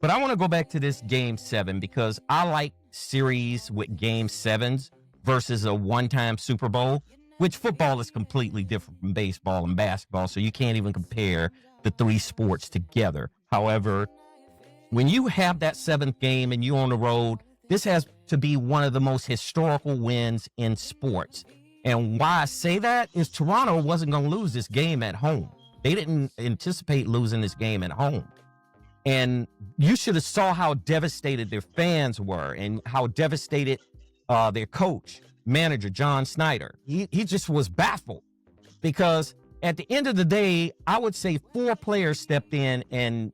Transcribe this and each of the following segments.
But I want to go back to this game 7 because I like series with game 7s versus a one-time Super Bowl, which football is completely different from baseball and basketball. So you can't even compare the 3 sports together. However, when you have that 7th game and you're on the road, this has to be one of the most historical wins in sports. And why I say that is Toronto wasn't going to lose this game at home. They didn't anticipate losing this game at home. And you should have saw how devastated their fans were and how devastated their coach, manager, John Snyder. He just was baffled because at the end of the day, I would say 4 players stepped in and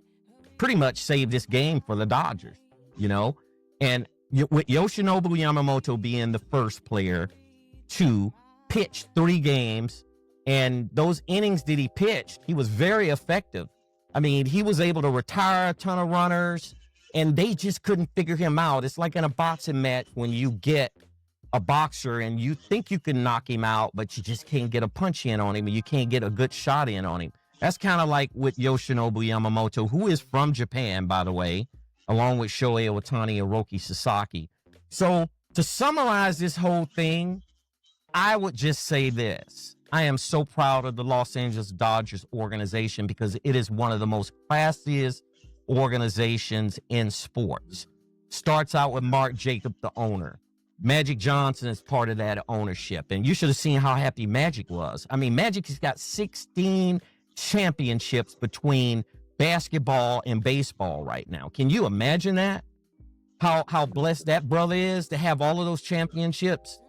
pretty much saved this game for the Dodgers, you know? And with Yoshinobu Yamamoto being the first player to pitch 3 games, and those innings that he pitched, he was very effective. I mean, he was able to retire a ton of runners, and they just couldn't figure him out. It's like in a boxing match when you get a boxer and you think you can knock him out, but you just can't get a punch in on him, and you can't get a good shot in on him. That's kind of like with Yoshinobu Yamamoto, who is from Japan, by the way, along with Shohei Ohtani and Roki Sasaki. So to summarize this whole thing, I would just say this. I am so proud of the Los Angeles Dodgers organization because it is one of the most classiest organizations in sports. Starts out with Mark Jacob, the owner. Magic Johnson is part of that ownership. And you should have seen how happy Magic was. I mean, Magic has got 16 championships between basketball and baseball right now. Can you imagine that? How blessed that brother is to have all of those championships,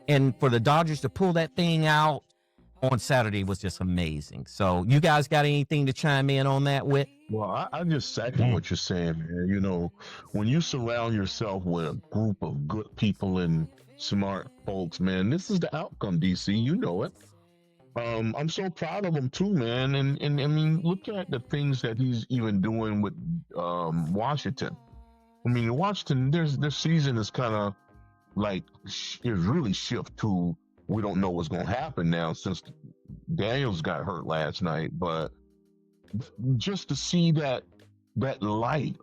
and for the Dodgers to pull that thing out on Saturday was just amazing. So you guys got anything to chime in on that with? Well, I just second what you're saying, man. You know, when you surround yourself with a group of good people and smart folks, man, this is the outcome, DC. You know it. I'm so proud of him too, man. And I mean, look at the things that he's even doing with Washington. I mean, Washington, their season is kind of like is really shift to we don't know what's going to happen now since Daniels got hurt last night. But just to see that light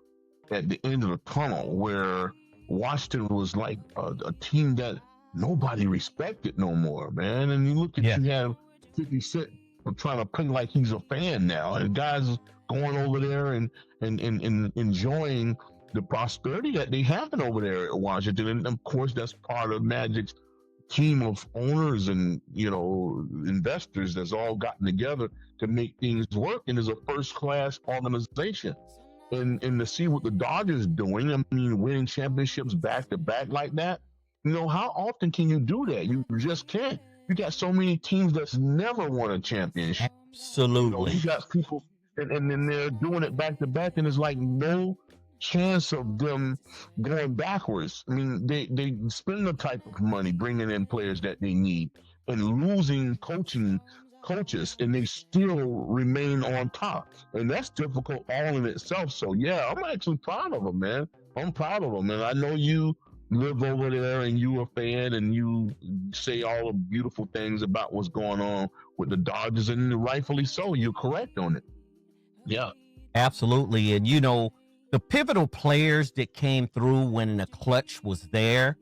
at the end of the tunnel where Washington was like a team that nobody respected no more, man. And you look at you have 50 Cent trying to play like he's a fan now, and guys going over there and enjoying the prosperity that they have over there at Washington. And of course, that's part of Magic's team of owners and, you know, investors that's all gotten together to make things work, and is a first-class organization. And to see what the Dodgers doing, I mean, winning championships back-to-back like that, you know, how often can you do that? You just can't. You got so many teams that's never won a championship. Absolutely. You know, you got people, and then they're doing it back-to-back, and it's like no chance of them going backwards. I mean, they spend the type of money bringing in players that they need and losing coaches, and they still remain on top, and that's difficult all in itself. So yeah, I'm actually proud of them, man. I'm proud of them, and I know you live over there and you a fan and you say all the beautiful things about what's going on with the Dodgers, and rightfully so. You're correct on it. Yeah, absolutely. And you know, the pivotal players that came through when the clutch was there,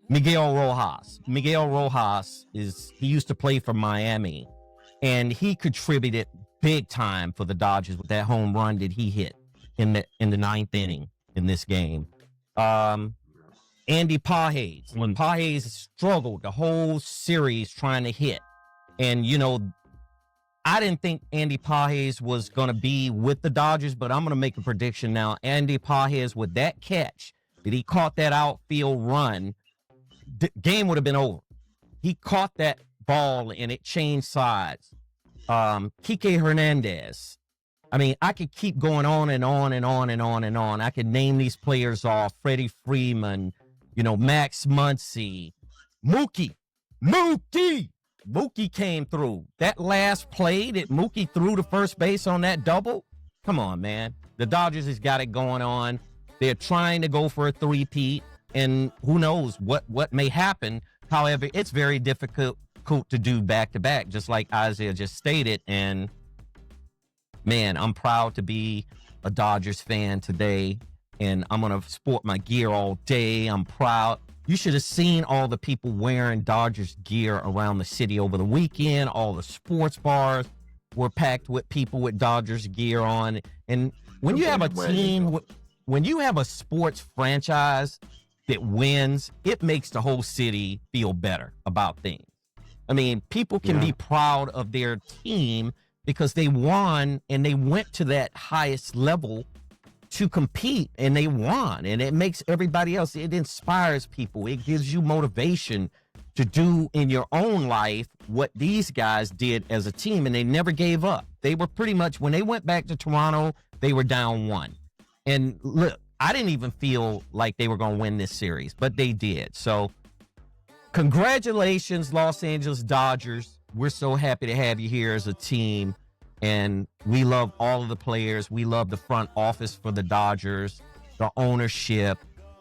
Miguel Rojas. Miguel Rojas he used to play for Miami, and he contributed big time for the Dodgers with that home run that he hit in the 9th inning in this game. Andy Pages, when Pages struggled the whole series trying to hit, and you know, I didn't think Andy Pages was going to be with the Dodgers, but I'm going to make a prediction now. Andy Pages, with that catch that he caught, that outfield run, the game would have been over. He caught that ball and it changed sides. Kike Hernandez. I mean, I could keep going on and on and on and on and on. I could name these players off. Freddie Freeman, you know, Max Muncy, Mookie came through. That last play that Mookie threw to first base on that double, come on, man. The Dodgers has got it going on. They're trying to go for a three-peat, and who knows what may happen. However, it's very difficult to do back-to-back, just like Isaah just stated. And, man, I'm proud to be a Dodgers fan today. and I'm going to sport my gear all day. I'm proud. You should have seen all the people wearing Dodgers gear around the city over the weekend. All the sports bars were packed with people with Dodgers gear on. And when you have a team, when you have a sports franchise that wins, it makes the whole city feel better about things. I mean, people can be proud of their team because they won and they went to that highest level to compete and they won. And it makes everybody else, it inspires people. It gives you motivation to do in your own life what these guys did as a team, and they never gave up. They were pretty much, when they went back to Toronto, they were down 1. And look, I didn't even feel like they were going to win this series, but they did. So congratulations, Los Angeles Dodgers. We're so happy to have you here as a team. And we love all of the players. We love the front office for the Dodgers, the ownership,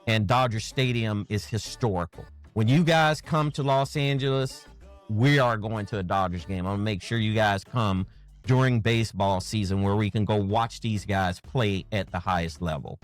and Dodger Stadium is historical. When you guys come to Los Angeles, we are going to a Dodgers game. I'm going to make sure you guys come during baseball season where we can go watch these guys play at the highest level.